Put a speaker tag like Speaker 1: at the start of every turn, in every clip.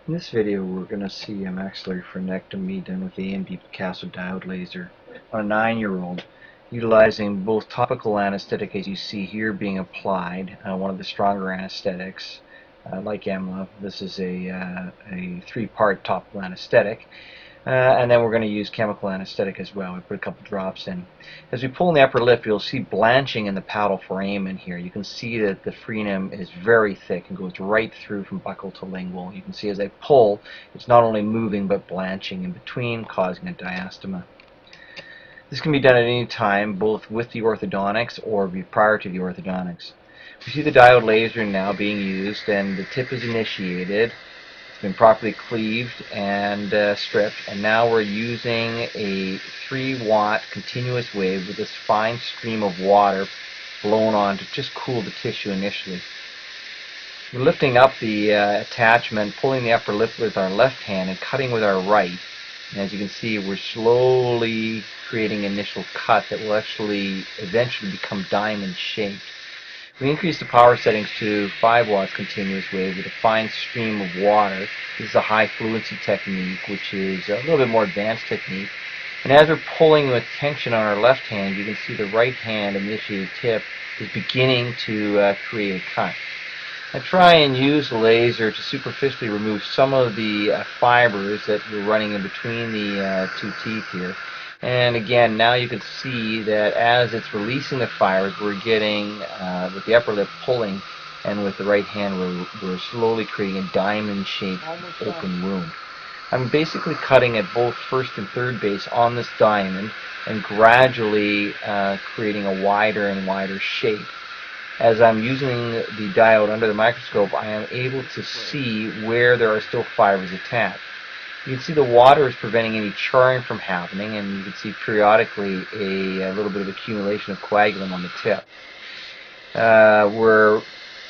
Speaker 1: In this video we're going to see a maxillary frenectomy done with the AMD Picasso diode laser on a 9-year-old, utilizing both topical anesthetic as you see here being applied, one of the stronger anesthetics like EMLA. This is a 3-part topical anesthetic. And then we're going to use chemical anesthetic as well. We put a couple drops in. As we pull in the upper lip, you'll see blanching in the paddle foramen here. You can see that the frenum is very thick and goes right through from buccal to lingual. You can see as I pull, it's not only moving but blanching in between, causing a diastema. This can be done at any time, both with the orthodontics or prior to the orthodontics. We see the diode laser now being used, and the tip is initiated. It's been properly cleaved and stripped, and now we're using a 3-watt continuous wave with this fine stream of water blown on to just cool the tissue initially. We're lifting up the attachment, pulling the upper lip with our left hand and cutting with our right. And as you can see, we're slowly creating an initial cut that will actually eventually become diamond shaped. We increase the power settings to 5 watts continuous wave with a fine stream of water. This is a high fluency technique, which is a little bit more advanced technique. And as we're pulling with tension on our left hand, you can see the right hand initiated tip is beginning to create a cut. I try and use the laser to superficially remove some of the fibers that we're running in between the two teeth here. And again, now you can see that as it's releasing the fibers, we're getting, with the upper lip pulling, and with the right hand we're slowly creating a diamond-shaped open wound. I'm basically cutting at both first and third base on this diamond and gradually creating a wider and wider shape. As I'm using the diode under the microscope, I am able to see where there are still fibers attached. You can see the water is preventing any charring from happening, and you can see periodically a little bit of accumulation of coagulum on the tip.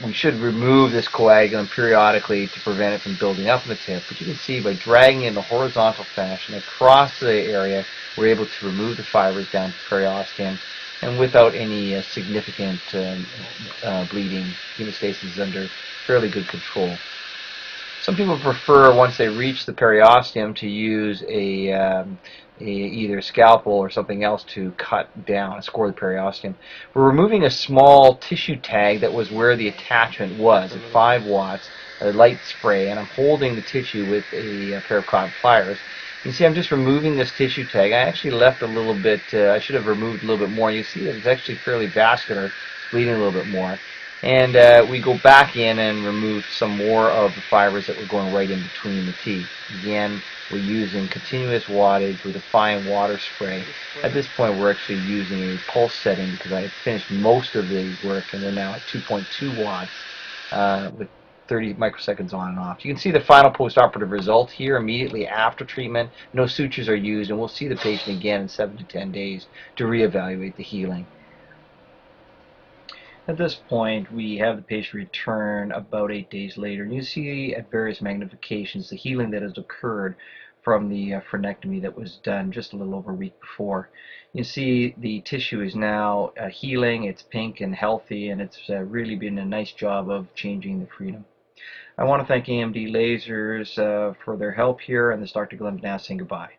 Speaker 1: We should remove this coagulum periodically to prevent it from building up on the tip, but you can see by dragging in the horizontal fashion across the area, we're able to remove the fibers down to periosteum, and without any significant bleeding. Hemostasis is under fairly good control. Some people prefer, once they reach the periosteum, to use either a scalpel or something else to cut down and score the periosteum. We're removing a small tissue tag that was where the attachment was at 5 watts, a light spray, and I'm holding the tissue with a pair of cotton pliers. You can see I'm just removing this tissue tag. I actually left a little bit, I should have removed a little bit more. You see that it's actually fairly vascular, bleeding a little bit more. And we go back in and remove some more of the fibers that were going right in between the teeth. Again, we're using continuous wattage with a fine water spray. At this point, we're actually using a pulse setting because I had finished most of the work, and we're now at 2.2 watts with 30 microseconds on and off. You can see the final postoperative result here immediately after treatment. No sutures are used, and we'll see the patient again in 7 to 10 days to reevaluate the healing. At this point, we have the patient return about 8 days later, and you see at various magnifications the healing that has occurred from the frenectomy that was done just a little over a week before. You see the tissue is now healing, it's pink and healthy, and it's really been a nice job of changing the frenum. I want to thank AMD Lasers for their help here, and this is Dr. Glenn now saying goodbye.